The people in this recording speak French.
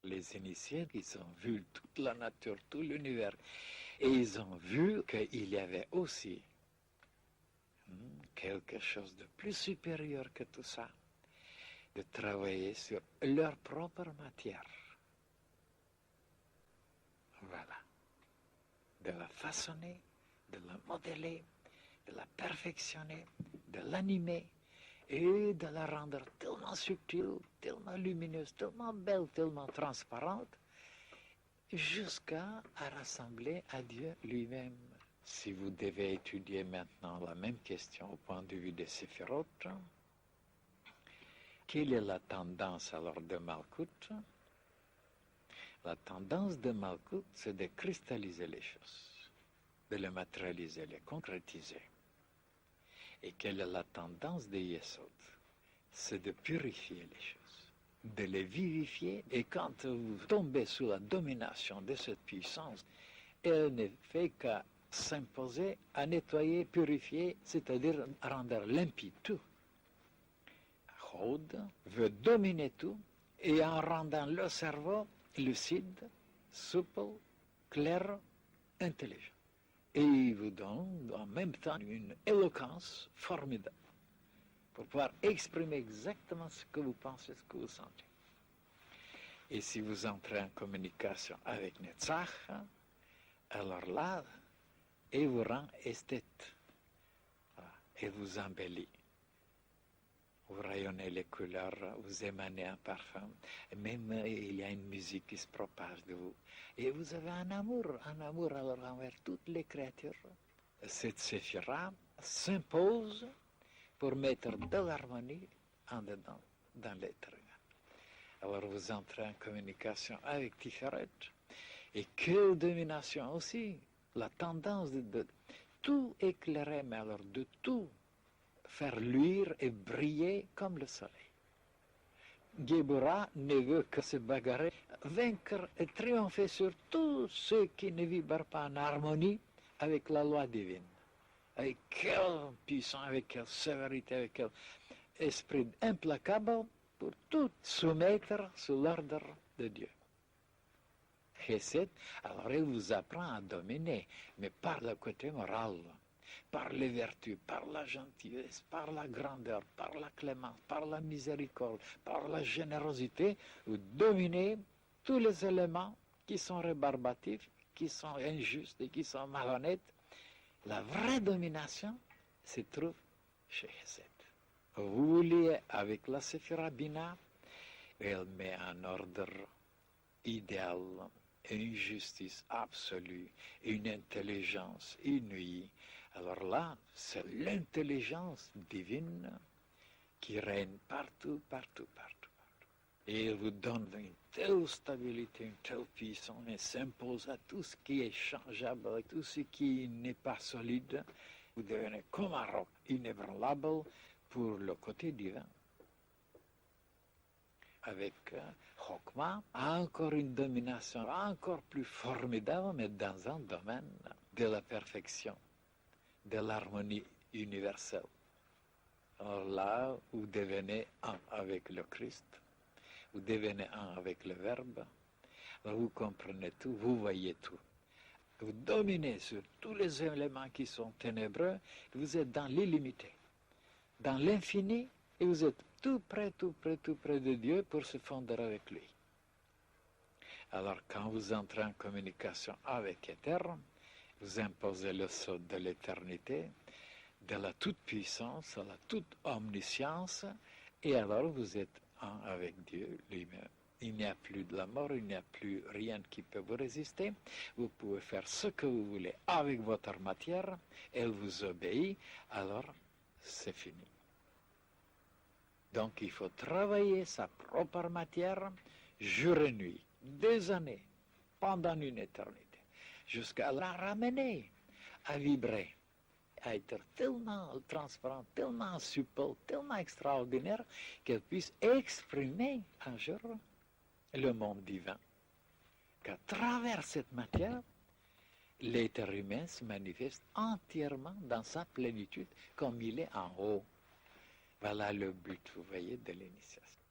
Les initiés, ils ont vu toute la nature, tout l'univers. Et ils ont vu qu'il y avait aussi quelque chose de plus supérieur que tout ça, de travailler sur leur propre matière. Voilà. De la façonner, de la modeler, de la perfectionner, de l'animer et de la rendre tellement subtile, tellement lumineuse, tellement belle, tellement transparente, jusqu'à rassembler à Dieu lui-même. Si vous devez étudier maintenant la même question au point de vue des séphirotes, quelle est la tendance alors de Malkout? La tendance de Malkout, c'est de cristalliser les choses, de les matérialiser, les concrétiser. Et quelle est la tendance de Yesod? C'est de purifier les choses, de les vivifier. Et quand vous tombez sous la domination de cette puissance, elle ne fait qu'à s'imposer, à nettoyer, purifier, c'est-à-dire rendre limpide tout. Hod veut dominer tout, et en rendant le cerveau lucide, souple, clair, intelligent. Et il vous donne en même temps une éloquence formidable pour pouvoir exprimer exactement ce que vous pensez, ce que vous sentez. Et si vous entrez en communication avec Netzach, alors là, il vous rend esthète, et vous embellit. Vous rayonnez les couleurs, vous émanez un parfum, même il y a une musique qui se propage de vous. Et vous avez un amour alors envers toutes les créatures. Cette séphira s'impose pour mettre de l'harmonie en dedans, dans l'être humain. Alors vous entrez en communication avec Tiferet, et quelle domination aussi, la tendance de tout éclairer, mais alors de tout faire luire et briller comme le soleil. Géborah ne veut que se bagarrer, vaincre et triompher sur tous ceux qui ne vibrent pas en harmonie avec la loi divine. Avec quelle puissance, avec quelle sévérité, avec quel esprit implacable pour tout soumettre sous l'ordre de Dieu. Chesed, alors il vous apprend à dominer, mais par le côté moral, par les vertus, par la gentillesse, par la grandeur, par la clémence, par la miséricorde, par la générosité, vous dominez tous les éléments qui sont rébarbatifs, qui sont injustes et qui sont malhonnêtes. La vraie domination se trouve chez Chesed. Vous liez avec la Séphira Bina, elle met en ordre idéal, une justice absolue, une intelligence inouïe. Alors là, c'est l'intelligence divine qui règne partout, partout, partout, partout. Et il vous donne une telle stabilité, une telle puissance, et s'impose à tout ce qui est changeable, à tout ce qui n'est pas solide. Vous devenez comme un roc inébranlable pour le côté divin. Avec Chokma, encore une domination encore plus formidable, mais dans un domaine de la perfection, de l'harmonie universelle. Alors là, vous devenez un avec le Christ, vous devenez un avec le Verbe, alors vous comprenez tout, vous voyez tout. Vous dominez sur tous les éléments qui sont ténébreux, vous êtes dans l'illimité, dans l'infini, et vous êtes tout près de Dieu pour se fondre avec lui. Alors quand vous entrez en communication avec Éterne, vous imposez le sceau de l'éternité, de la toute-puissance, de la toute-omniscience, et alors vous êtes un avec Dieu lui-même. Il n'y a plus de la mort, il n'y a plus rien qui peut vous résister. Vous pouvez faire ce que vous voulez avec votre matière, elle vous obéit, alors c'est fini. Donc il faut travailler sa propre matière jour et nuit, des années, pendant une éternité, jusqu'à la ramener à vibrer, à être tellement transparent, tellement supple, tellement extraordinaire qu'elle puisse exprimer un jour le monde divin. Qu'à travers cette matière, l'être humain se manifeste entièrement dans sa plénitude comme il est en haut. Voilà le but, vous voyez, de l'initiation.